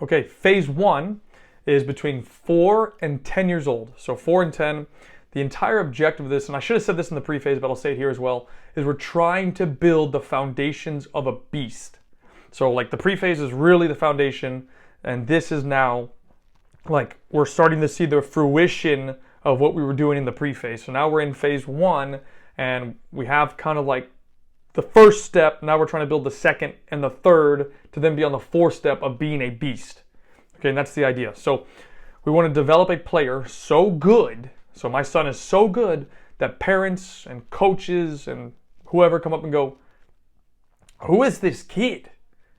Okay, phase one is between 4 and 10 years old. So 4 and 10, the entire objective of this, and I should have said this in the pre-phase, but I'll say it here as well, is we're trying to build the foundations of a beast. So like the pre-phase is really the foundation, and this is now like we're starting to see the fruition of what we were doing in the pre-phase. So now we're in phase one, and we have kind of like the first step. Now we're trying to build the second and the third to then be on the fourth step of being a beast. Okay, and that's the idea. So we want to develop a player so good. So my son is so good that parents and coaches and whoever come up and go, who is this kid?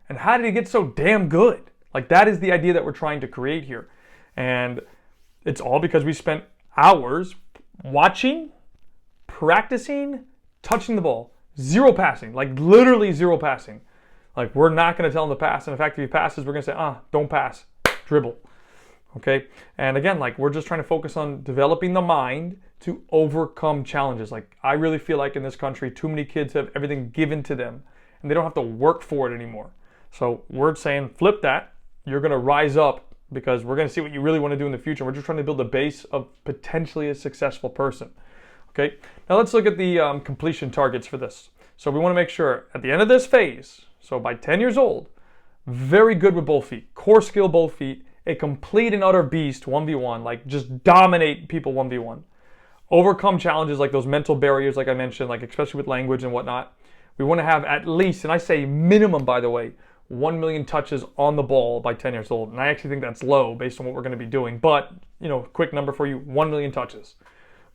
And how did he get so damn good? Like that is the idea that we're trying to create here. And it's all because we spent hours watching, practicing, touching the ball. Zero passing, like literally zero passing. Like we're not going to tell him to pass. And in fact, if he passes, we're going to say, don't pass, dribble. Okay? And again, like we're just trying to focus on developing the mind to overcome challenges. Like I really feel like in this country, too many kids have everything given to them and they don't have to work for it anymore. So we're saying flip that. You're going to rise up because we're going to see what you really want to do in the future. We're just trying to build a base of potentially a successful person. Okay, now let's look at the completion targets for this. So we want to make sure at the end of this phase, so by 10 years old, very good with both feet, core skill both feet, a complete and utter beast 1v1, like just dominate people 1v1. Overcome challenges like those mental barriers like I mentioned, like especially with language and whatnot. We want to have at least, and I say minimum by the way, 1 million touches on the ball by 10 years old. And I actually think that's low based on what we're going to be doing. But, quick number for you, 1 million touches.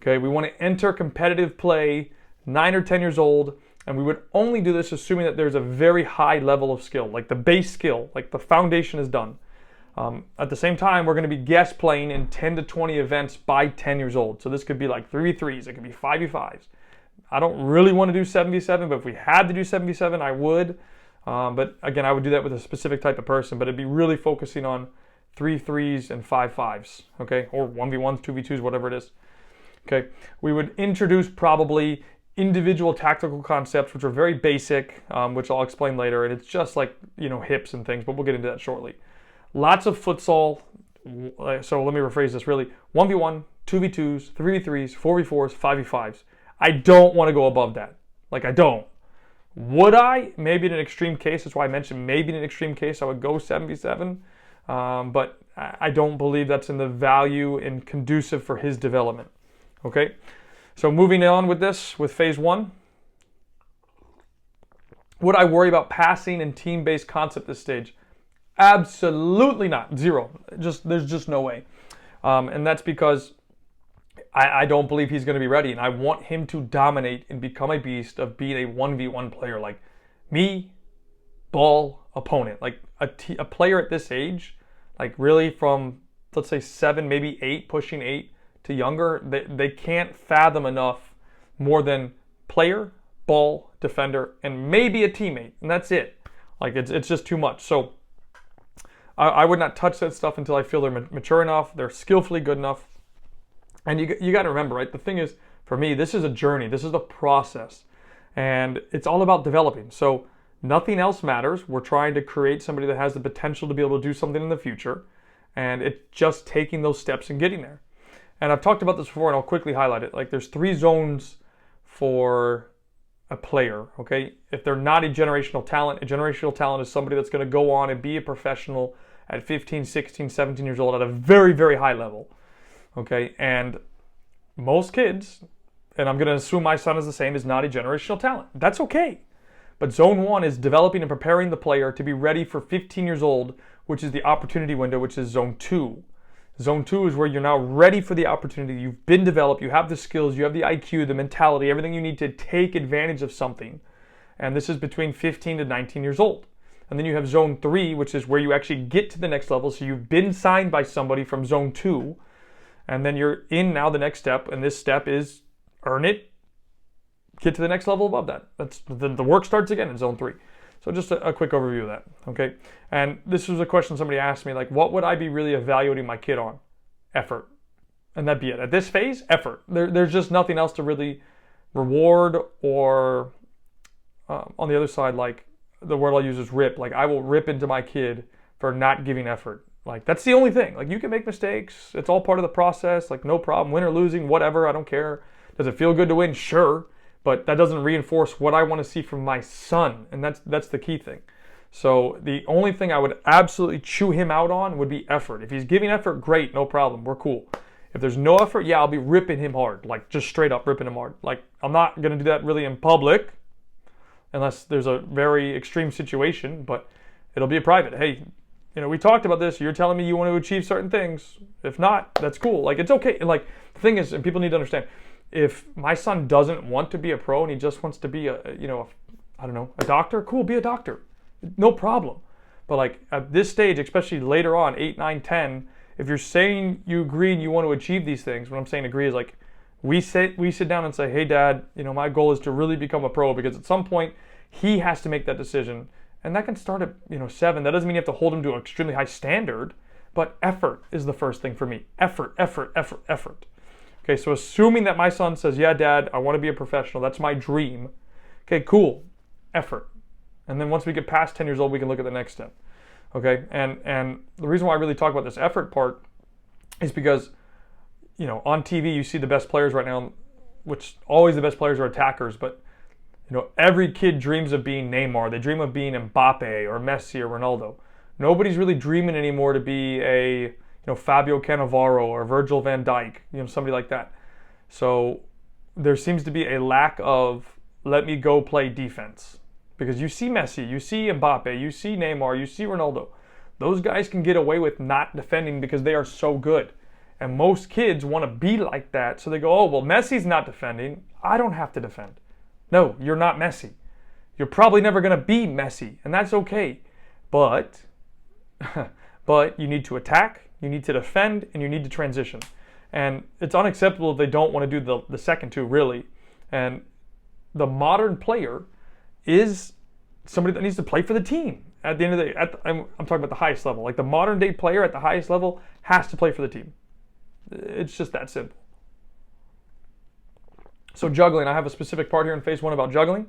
Okay, we want to enter competitive play 9 or 10 years old. And we would only do this assuming that there's a very high level of skill, like the base skill, like the foundation is done. At the same time, we're going to be guest playing in 10 to 20 events by 10 years old. So this could be like 3v3s, it could be 5v5s. I don't really want to do 7v7, but if we had to do 7v7, I would. But again, I would do that with a specific type of person, but it'd be really focusing on 3-3s and 5-5s, okay? Or 1v1s, 2v2s, whatever it is. Okay, we would introduce probably individual tactical concepts, which are very basic, which I'll explain later, and it's just like, hips and things, but we'll get into that shortly. Lots of futsal, so let me rephrase this really, 1v1, 2v2s, 3v3s, 4v4s, 5v5s. I don't want to go above that. Like, I don't. Would I? Maybe in an extreme case. That's why I mentioned maybe in an extreme case I would go 7v7. But I don't believe that's in the value and conducive for his development. Okay? So moving on with this, with phase one. Would I worry about passing and team-based concept this stage? Absolutely not. Zero. There's just no way. And that's because I don't believe he's going to be ready, and I want him to dominate and become a beast of being a 1v1 player. Like me, ball, opponent. Like a player at this age, like really from, let's say 7, maybe 8, pushing 8 to younger, they can't fathom enough more than player, ball, defender, and maybe a teammate, and that's it. Like it's just too much. So I would not touch that stuff until I feel they're mature enough, they're skillfully good enough. And you got to remember, right? The thing is, for me, this is a journey. This is a process. And it's all about developing. So nothing else matters. We're trying to create somebody that has the potential to be able to do something in the future. And it's just taking those steps and getting there. And I've talked about this before, and I'll quickly highlight it. Like there's 3 zones for a player, okay? If they're not a generational talent is somebody that's going to go on and be a professional at 15, 16, 17 years old at a very, very high level. Okay, and most kids, and I'm going to assume my son is the same, is not a generational talent. That's okay. But zone 1 is developing and preparing the player to be ready for 15 years old, which is the opportunity window, which is zone 2. Zone 2 is where you're now ready for the opportunity. You've been developed, you have the skills, you have the IQ, the mentality, everything you need to take advantage of something. And this is between 15 to 19 years old. And then you have zone 3, which is where you actually get to the next level. So you've been signed by somebody from zone 2. And then you're in now the next step, and this step is earn it, get to the next level above that. That's the work starts again in zone 3. So just a quick overview of that, okay? And this was a question somebody asked me, like, what would I be really evaluating my kid on? Effort. And that'd be it. At this phase, effort. There's just nothing else to really reward or, on the other side, like, the word I'll use is rip. Like, I will rip into my kid for not giving effort. Like, that's the only thing. Like, you can make mistakes. It's all part of the process. Like, no problem. Win or losing, whatever. I don't care. Does it feel good to win? Sure. But that doesn't reinforce what I want to see from my son. And that's the key thing. So the only thing I would absolutely chew him out on would be effort. If he's giving effort, great. No problem. We're cool. If there's no effort, yeah, I'll be ripping him hard. Like, just straight up ripping him hard. Like, I'm not going to do that really in public unless there's a very extreme situation. But it'll be a private. Hey, we talked about this. You're telling me you want to achieve certain things. If not, that's cool. Like, it's okay. And like, the thing is, and people need to understand, if my son doesn't want to be a pro and he just wants to be a doctor, cool, be a doctor. No problem. But like, at this stage, especially later on, 8, 9, 10, if you're saying you agree and you want to achieve these things, what I'm saying agree is like, we sit down and say, hey, Dad, my goal is to really become a pro, because at some point he has to make that decision. And that can start at 7. That doesn't mean you have to hold him to an extremely high standard, but effort is the first thing for me. Effort. Okay, so assuming that my son says, yeah, Dad, I want to be a professional. That's my dream. Okay, cool. Effort. And then once we get past 10 years old, we can look at the next step. Okay, and the reason why I really talk about this effort part is because, on TV you see the best players right now, which always the best players are attackers, but every kid dreams of being Neymar. They dream of being Mbappe or Messi or Ronaldo. Nobody's really dreaming anymore to be a Fabio Cannavaro or Virgil van Dijk, somebody like that. So there seems to be a lack of let me go play defense. Because you see Messi, you see Mbappe, you see Neymar, you see Ronaldo. Those guys can get away with not defending because they are so good. And most kids want to be like that. So they go, oh, well, Messi's not defending. I don't have to defend. No, you're not Messi. You're probably never going to be Messi, and that's okay. But you need to attack, you need to defend, and you need to transition. And it's unacceptable if they don't want to do the second two, really. And the modern player is somebody that needs to play for the team. At the end of the day, I'm talking about the highest level. Like, the modern day player at the highest level has to play for the team. It's just that simple. So juggling, I have a specific part here in phase 1 about juggling.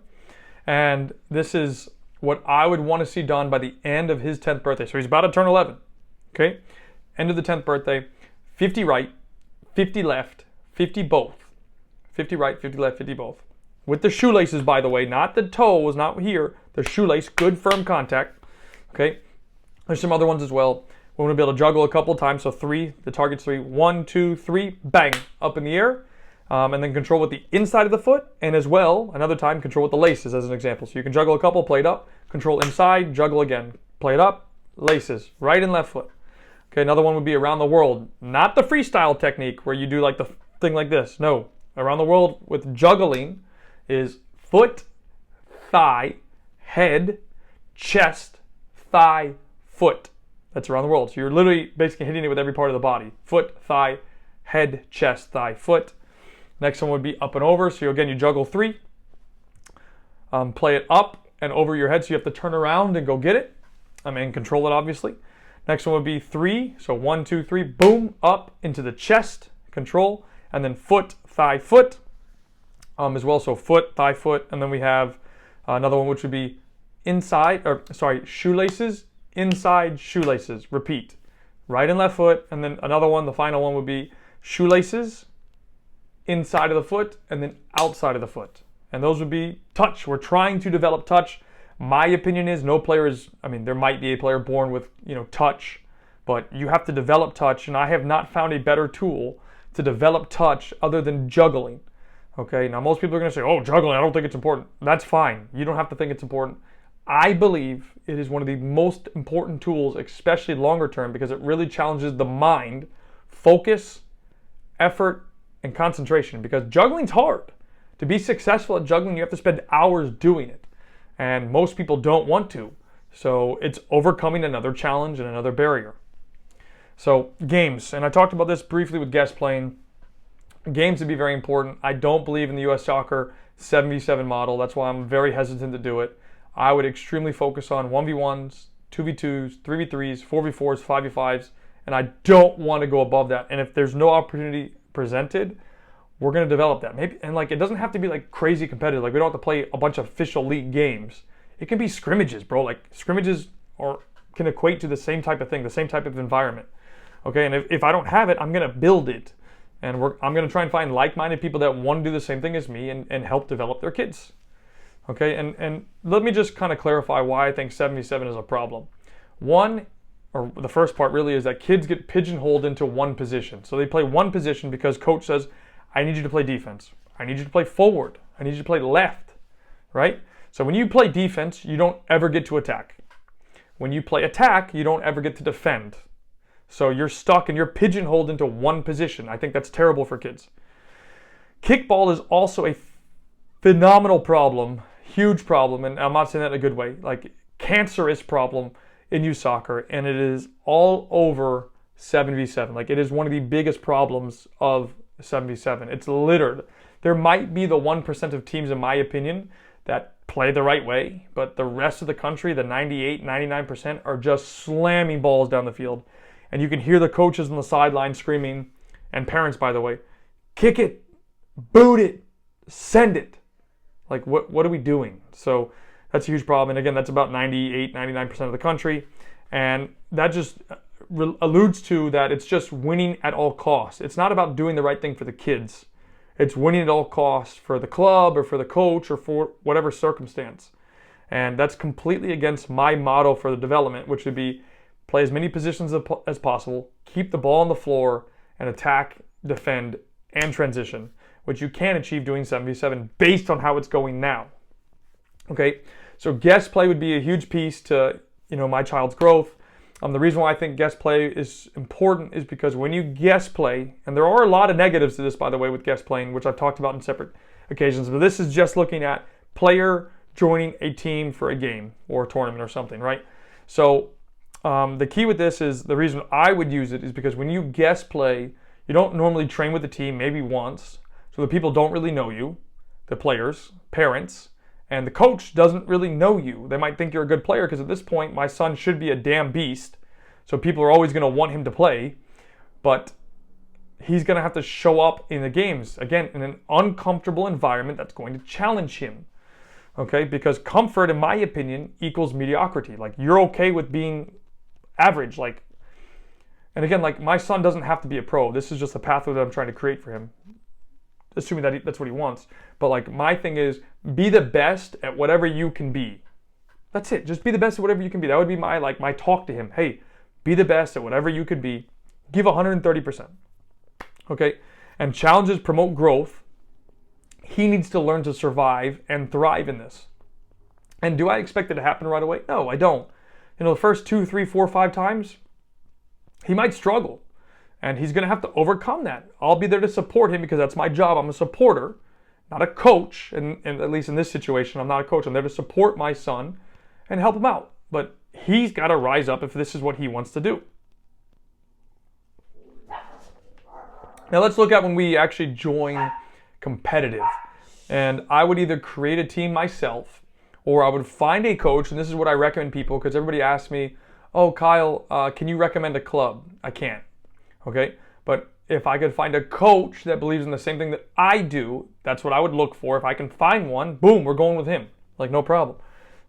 And this is what I would want to see done by the end of his 10th birthday. So he's about to turn 11. Okay? End of the 10th birthday. 50 right, 50 left, 50 both. 50 right, 50 left, 50 both. With the shoelaces, by the way, not the toes, not here. The shoelace, good firm contact. Okay? There's some other ones as well. We're going to be able to juggle a couple of times. So 3, the target's 3. 1, 2, 3, bang, up in the air. And then control with the inside of the foot, and as well, another time, control with the laces as an example. So you can juggle a couple, play it up, control inside, juggle again. Play it up, laces, right and left foot. Okay, another one would be around the world. Not the freestyle technique where you do like the thing like this. No, around the world with juggling is foot, thigh, head, chest, thigh, foot. That's around the world. So you're literally basically hitting it with every part of the body. Foot, thigh, head, chest, thigh, foot. Next one would be up and over. So again, you juggle 3. Play it up and over your head. So you have to turn around and go get it. Control it, obviously. Next one would be 3. So 1, 2, 3, boom, up into the chest, control. And then foot, thigh, foot as well. So foot, thigh, foot. And then we have another one which would be shoelaces, inside, shoelaces. Repeat. Right and left foot. And then another one, the final one would be shoelaces, inside of the foot, and then outside of the foot. And those would be touch. We're trying to develop touch. My opinion is no player is, there might be a player born with, touch, but you have to develop touch, and I have not found a better tool to develop touch other than juggling. Okay, now most people are going to say, oh, juggling, I don't think it's important. That's fine. You don't have to think it's important. I believe it is one of the most important tools, especially longer term, because it really challenges the mind, focus, effort, and concentration, because juggling's hard. To be successful at juggling, you have to spend hours doing it, and most people don't want to. So it's overcoming another challenge and another barrier. So games, and I talked about this briefly with guest playing. Games would be very important. I don't believe in the U.S. Soccer 7v7 model. That's why I'm very hesitant to do it. I would extremely focus on 1v1s, 2v2s, 3v3s, 4v4s, 5v5s, and I don't want to go above that. And if there's no opportunity presented, we're going to develop that. Maybe, and it doesn't have to be crazy competitive. We don't have to play a bunch of official league games. It can be scrimmages, bro. Scrimmages are can equate to the same type of thing, the same type of environment. Okay, and if I don't have it, I'm going to build it. And I'm going to try and find like-minded people that want to do the same thing as me and help develop their kids. Okay, and let me just kind of clarify why I think 77 is a problem. One, or the first part really, is that kids get pigeonholed into one position. So they play one position because coach says, I need you to play defense. I need you to play forward. I need you to play left, right? So when you play defense, you don't ever get to attack. When you play attack, you don't ever get to defend. So you're stuck and you're pigeonholed into one position. I think that's terrible for kids. Kickball is also a phenomenal problem, huge problem, and I'm not saying that in a good way, like cancerous problem in youth soccer, and it is all over 7v7. Like, it is one of the biggest problems of 7v7. It's littered. There might be the 1% of teams, in my opinion, that play the right way, but the rest of the country, the 98, 99%, are just slamming balls down the field. And you can hear the coaches on the sideline screaming, and parents, by the way, kick it, boot it, send it. Like, what are we doing? So that's a huge problem. And again, that's about 98, 99% of the country. And that just alludes to that it's just winning at all costs. It's not about doing the right thing for the kids. It's winning at all costs for the club or for the coach or for whatever circumstance. And that's completely against my motto for the development, which would be play as many positions as possible, keep the ball on the floor, and attack, defend, and transition, which you can achieve doing 7v7 based on how it's going now. Okay, so guest play would be a huge piece to my child's growth. The reason why I think guest play is important is because when you guest play, and there are a lot of negatives to this, by the way, with guest playing, which I've talked about in separate occasions, but this is just looking at player joining a team for a game or a tournament or something, right? So the key with this is, the reason I would use it is because when you guest play, you don't normally train with the team, maybe once, so the people don't really know you, the players, parents, and the coach doesn't really know you. They might think you're a good player because at this point, my son should be a damn beast. So people are always going to want him to play. But he's going to have to show up in the games, again, in an uncomfortable environment that's going to challenge him. Okay? Because comfort, in my opinion, equals mediocrity. Like, you're okay with being average. Like, and again, like, my son doesn't have to be a pro. This is just a pathway that I'm trying to create for him, assuming that that's what he wants. But like, my thing is, be the best at whatever you can be. That's it. Just be the best at whatever you can be. That would be my talk to him. Hey, be the best at whatever you could be. Give 130%. Okay? And challenges promote growth. He needs to learn to survive and thrive in this. And do I expect it to happen right away? No, I don't. The first 2, 3, 4, 5 times, he might struggle. And he's going to have to overcome that. I'll be there to support him because that's my job. I'm a supporter, not a coach. And at least in this situation, I'm not a coach. I'm there to support my son and help him out. But he's got to rise up if this is what he wants to do. Now let's look at when we actually join competitive. And I would either create a team myself, or I would find a coach. And this is what I recommend people, because everybody asks me, oh, Kyle, can you recommend a club? I can't. Okay, but if I could find a coach that believes in the same thing that I do, that's what I would look for. If I can find one, boom, we're going with him. Like, no problem.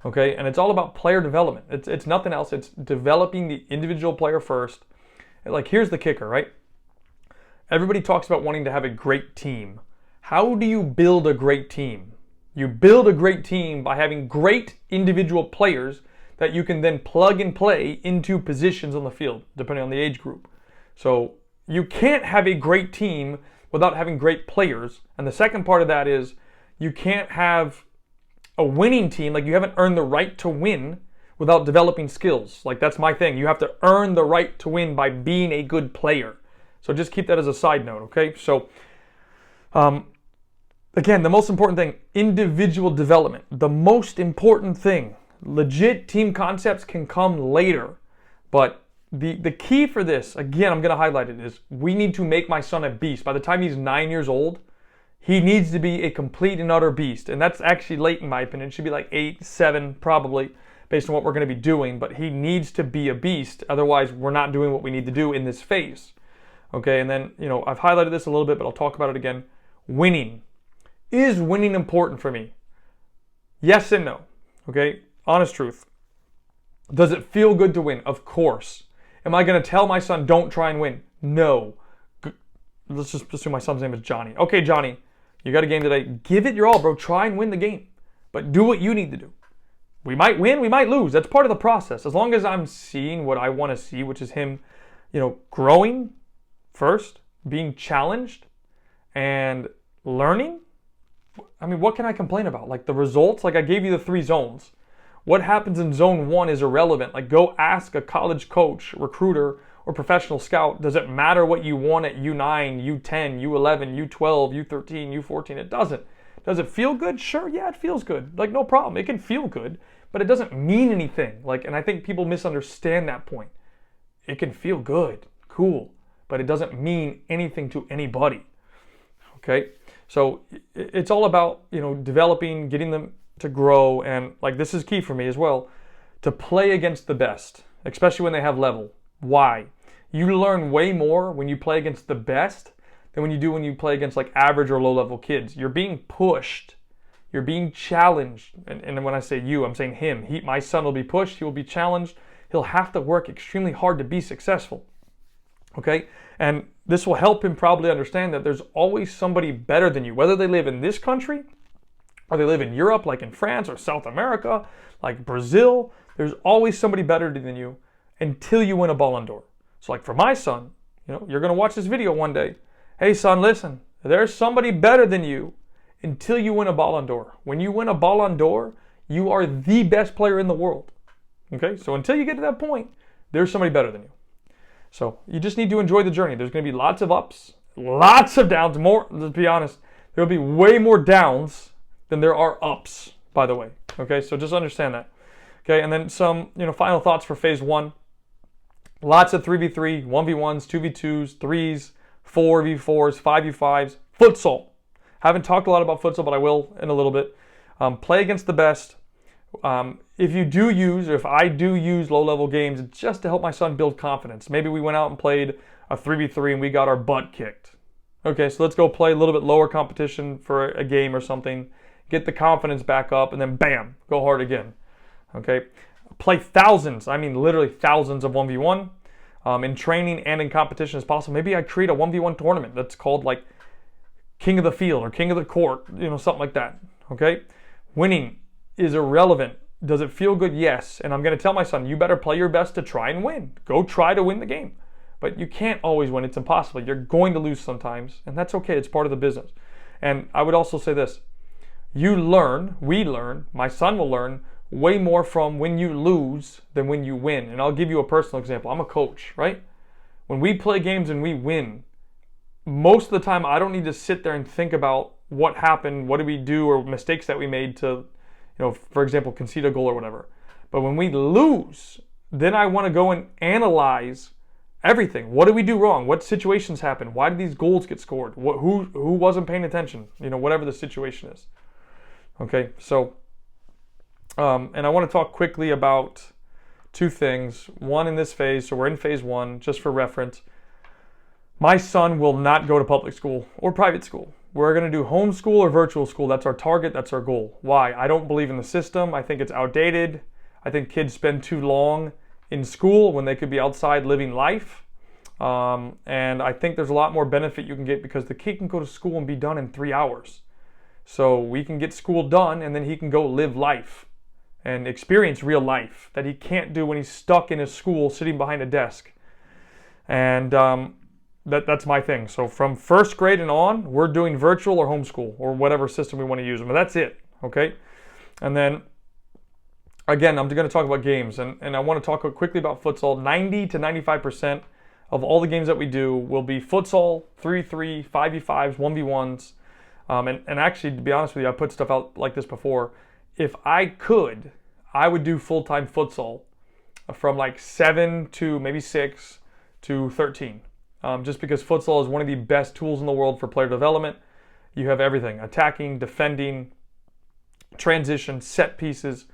Okay, and it's all about player development. It's nothing else. It's developing the individual player first. Like, here's the kicker, right? Everybody talks about wanting to have a great team. How do you build a great team? You build a great team by having great individual players that you can then plug and play into positions on the field, depending on the age group. So you can't have a great team without having great players. And the second part of that is, you can't have a winning team, like, you haven't earned the right to win without developing skills. Like, that's my thing. You have to earn the right to win by being a good player. So just keep that as a side note, okay? So again, the most important thing, individual development. The most important thing. Legit team concepts can come later, but the key for this, again, I'm going to highlight it, is we need to make my son a beast. By the time he's 9 years old, he needs to be a complete and utter beast. And that's actually late in my opinion. It should be like 8, 7 probably, based on what we're going to be doing. But he needs to be a beast. Otherwise, we're not doing what we need to do in this phase. Okay, and then, I've highlighted this a little bit, but I'll talk about it again. Winning. Is winning important for me? Yes and no. Okay, honest truth. Does it feel good to win? Of course. Am I going to tell my son, don't try and win? No. Let's just assume my son's name is Johnny. Okay, Johnny, you got a game today. Give it your all, bro. Try and win the game. But do what you need to do. We might win, we might lose. That's part of the process. As long as I'm seeing what I want to see, which is him, growing first, being challenged, and learning. I mean, what can I complain about? Like the results, like I gave you the 3 zones. What happens in zone 1 is irrelevant. Like go ask a college coach, recruiter, or professional scout. Does it matter what you won at U9, U10, U11, U12, U13, U14? It doesn't. Does it feel good? Sure, yeah, it feels good. Like no problem. It can feel good, but it doesn't mean anything. And I think people misunderstand that point. It can feel good, cool, but it doesn't mean anything to anybody. Okay? So it's all about, developing, getting them to grow, and this is key for me as well, to play against the best, especially when they have level. Why? You learn way more when you play against the best than when you play against average or low level kids. You're being pushed. You're being challenged. And when I say you, I'm saying him. My son will be pushed. He will be challenged. He'll have to work extremely hard to be successful. Okay? And this will help him probably understand that there's always somebody better than you, whether they live in this country or they live in Europe, like in France or South America, like Brazil. There's always somebody better than you until you win a Ballon d'Or. So for my son, you're going to watch this video one day. Hey son, listen, there's somebody better than you until you win a Ballon d'Or. When you win a Ballon d'Or, you are the best player in the world. Okay? So until you get to that point, there's somebody better than you. So you just need to enjoy the journey. There's going to be lots of ups, lots of downs. More, let's be honest, there'll be way more downs than there are ups, by the way. Okay? So just understand that. Okay? And then some, final thoughts for phase 1. Lots of 3v3, 1v1s, 2v2s, 3s, 4v4s, 5v5s, futsal. Haven't talked a lot about futsal, but I will in a little bit. Play against the best. If I do use low-level games, it's just to help my son build confidence. Maybe we went out and played a 3v3 and we got our butt kicked. Okay, so let's go play a little bit lower competition for a game or something, get the confidence back up, and then bam, go hard again. Okay, play thousands, literally thousands of 1v1 in training and in competition as possible. Maybe I create a 1v1 tournament that's called King of the Field or King of the Court, something like that. Okay, winning is irrelevant. Does it feel good? Yes. And I'm going to tell my son, you better play your best to try and win. Go try to win the game. But you can't always win. It's impossible. You're going to lose sometimes, and that's okay. It's part of the business. And I would also say this. We learn, my son will learn way more from when you lose than when you win. And I'll give you a personal example. I'm a coach, right? When we play games and we win, most of the time I don't need to sit there and think about what happened, what did we do, or mistakes that we made to, for example, concede a goal or whatever. But when we lose, then I want to go and analyze everything. What did we do wrong? What situations happened? Why did these goals get scored? Who wasn't paying attention? Whatever the situation is. Okay, so, and I want to talk quickly about 2 things. One, in this phase, so we're in phase 1, just for reference. My son will not go to public school or private school. We're going to do homeschool or virtual school. That's our target. That's our goal. Why? I don't believe in the system. I think it's outdated. I think kids spend too long in school when they could be outside living life. And I think there's a lot more benefit you can get because the kid can go to school and be done in 3 hours. So we can get school done and then he can go live life and experience real life that he can't do when he's stuck in his school sitting behind a desk. And that's my thing. So from first grade and on, we're doing virtual or homeschool or whatever system we want to use. But that's it, okay? And then, again, I'm going to talk about games. And I want to talk quickly about futsal. 90 to 95% of all the games that we do will be futsal, 3v3, 5v5s, 1v1s. And actually, to be honest with you, I put stuff out like this before. If I could, I would do full-time futsal from 7 to maybe 6 to 13. Just because futsal is one of the best tools in the world for player development. You have everything: attacking, defending, transition, set pieces,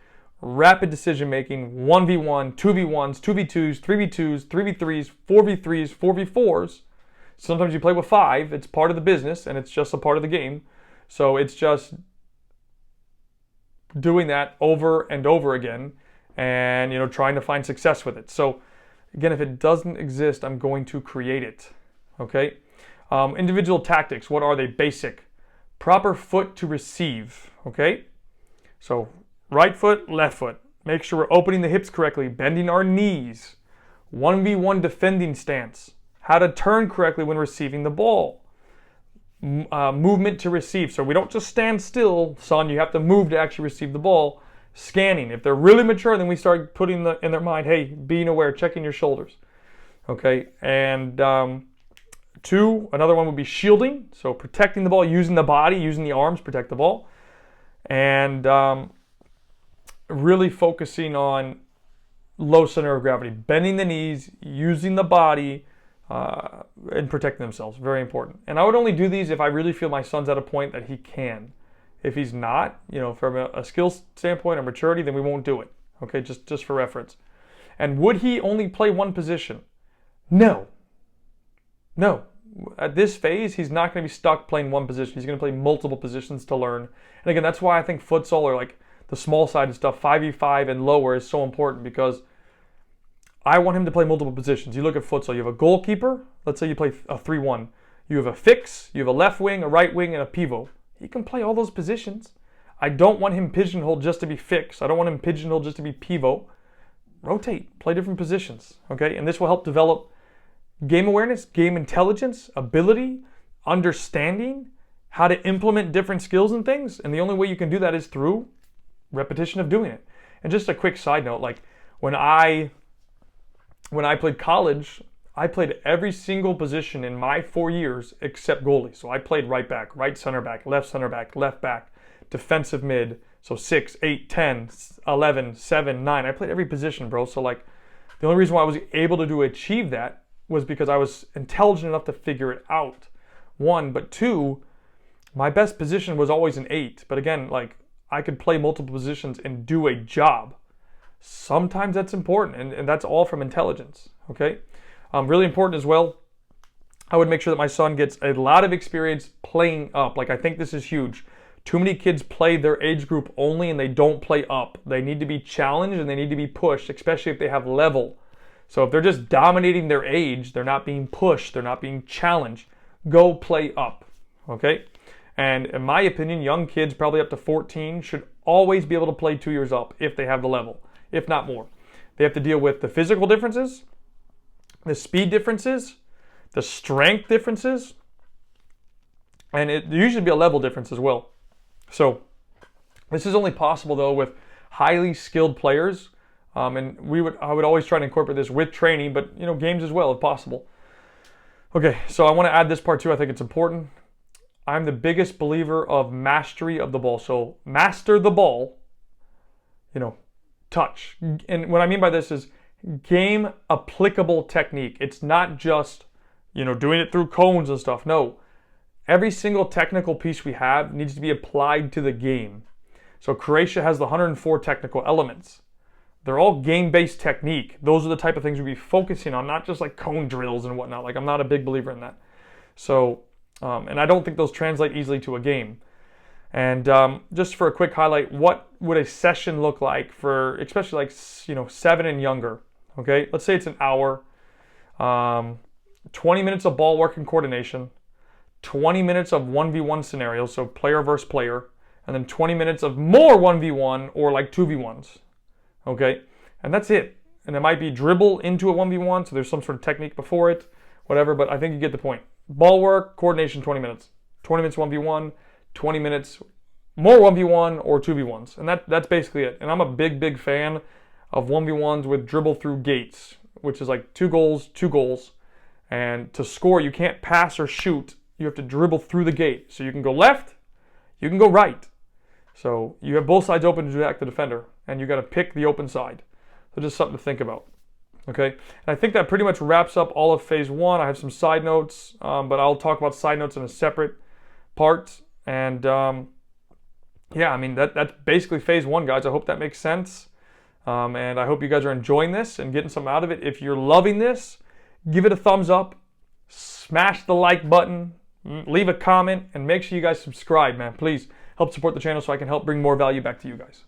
rapid decision making, 1v1, 2v1s, 2v2s, 3v2s, 3v3s, 4v3s, 4v4s. Sometimes you play with 5. It's part of the business and it's just a part of the game. So it's just doing that over and over again. and trying to find success with it. So again, if it doesn't exist, I'm going to create it. Okay. Individual tactics. What are they? Basic. Proper foot to receive. Okay. So right foot, left foot. Make sure we're opening the hips correctly, bending our knees. 1v1 defending stance. How to turn correctly when receiving the ball. Movement to receive. So we don't just stand still, son. You have to move to actually receive the ball. Scanning. If they're really mature, then we start putting in their mind, hey, being aware, checking your shoulders. Okay. And another one would be shielding. So protecting the ball, using the body, using the arms, protect the ball. And really focusing on low center of gravity, bending the knees, using the body, and protecting themselves. Very important. And I would only do these if I really feel my son's at a point that he can. If he's not, from a skill standpoint or maturity, then we won't do it. Okay, just for reference. And would he only play one position? No. At this phase, he's not going to be stuck playing one position. He's going to play multiple positions to learn. And again, that's why I think futsal or like the small side stuff, 5v5 and lower, is so important, because I want him to play multiple positions. You look at futsal, you have a goalkeeper. Let's say you play a 3-1. You have a fix, you have a left wing, a right wing, and a pivot. He can play all those positions. I don't want him pigeonholed just to be fix. I don't want him pigeonholed just to be pivot. Rotate, play different positions, okay? And this will help develop game awareness, game intelligence, ability, understanding, how to implement different skills and things. And the only way you can do that is through repetition of doing it. And just a quick side note, like when I played college, I played every single position in my 4 years except goalie. So I played right back, right center back, left back, defensive mid. So 6, 8, 10, 11, 7, 9. I played every position, bro. So like the only reason why I was able to achieve that was because I was intelligent enough to figure it out. 1, but 2, my best position was always an 8. But again, like I could play multiple positions and do a job. Sometimes that's important, and that's all from intelligence, okay? Really important as well, I would make sure that my son gets a lot of experience playing up. Like, I think this is huge. Too many kids play their age group only and they don't play up. They need to be challenged and they need to be pushed, especially if they have level. So if they're just dominating their age, they're not being pushed, they're not being challenged. Go play up, okay? And in my opinion, young kids, probably up to 14, should always be able to play 2 years up if they have the level, if not more. They have to deal with the physical differences, the speed differences, the strength differences, and it usually be a level difference as well. So this is only possible though with highly skilled players, and I would always try to incorporate this with training, but games as well if possible. Okay, so I want to add this part too. I think it's important. I'm the biggest believer of mastery of the ball. So master the ball, touch. And what I mean by this is game applicable technique. It's not just, doing it through cones and stuff. No, every single technical piece we have needs to be applied to the game. So Croatia has the 104 technical elements. They're all game-based technique. Those are the type of things we'd be focusing on, not just like cone drills and whatnot. Like, I'm not a big believer in that. So, and I don't think those translate easily to a game. And just for a quick highlight, what would a session look like for, especially like, 7 and younger? Okay, let's say it's an hour, 20 minutes of ball work and coordination, 20 minutes of 1v1 scenarios, so player versus player, and then 20 minutes of more 1v1 or like 2v1s. Okay, and that's it. And it might be dribble into a 1v1, so there's some sort of technique before it, whatever, but I think you get the point. Ball work, coordination, 20 minutes. 20 minutes 1v1, 20 minutes more 1v1 or 2v1s. And that's basically it. And I'm a big fan of 1v1s with dribble through gates, which is like 2 goals. And to score, you can't pass or shoot. You have to dribble through the gate. So you can go left, you can go right. So you have both sides open to attack the defender, and you got to pick the open side. So just something to think about. Okay, and I think that pretty much wraps up all of phase 1. I have some side notes, but I'll talk about side notes in a separate part. And yeah, I mean, that's basically phase 1, guys. I hope that makes sense. And I hope you guys are enjoying this and getting something out of it. If you're loving this, give it a thumbs up, smash the like button, leave a comment, and make sure you guys subscribe, man. Please help support the channel so I can help bring more value back to you guys.